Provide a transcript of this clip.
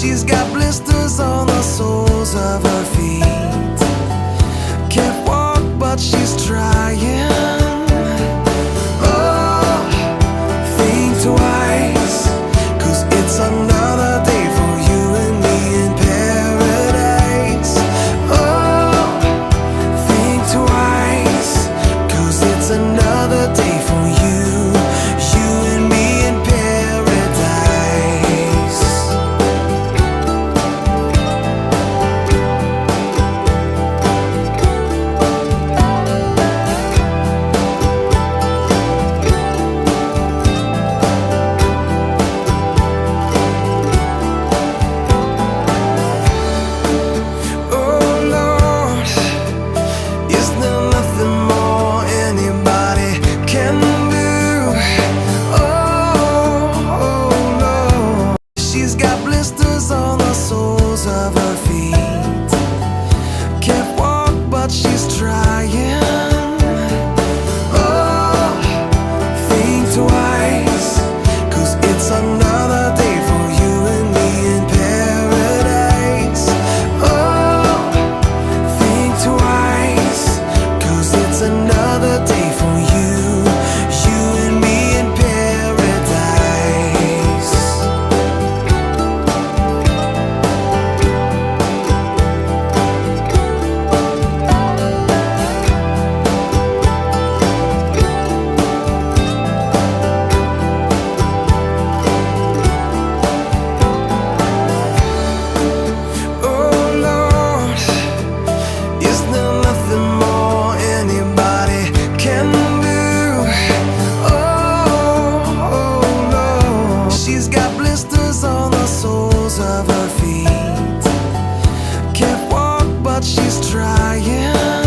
She's got blisters on the soles of her feet. Can't walk, but she's trying. Oh, think twice, 'cause it's another day for you and me in paradise. Oh, think twice, 'cause it's another day for you, you and me in paradise. She's got blisters on the soles of her feet. Can't walk, but she's trying. Oh, think twice, 'cause it's another day for you and me in paradise. Oh, think twice, 'cause it's another day for you, you and me in paradise. She's got blisters on the soles of her feet. Can't walk, but she's trying.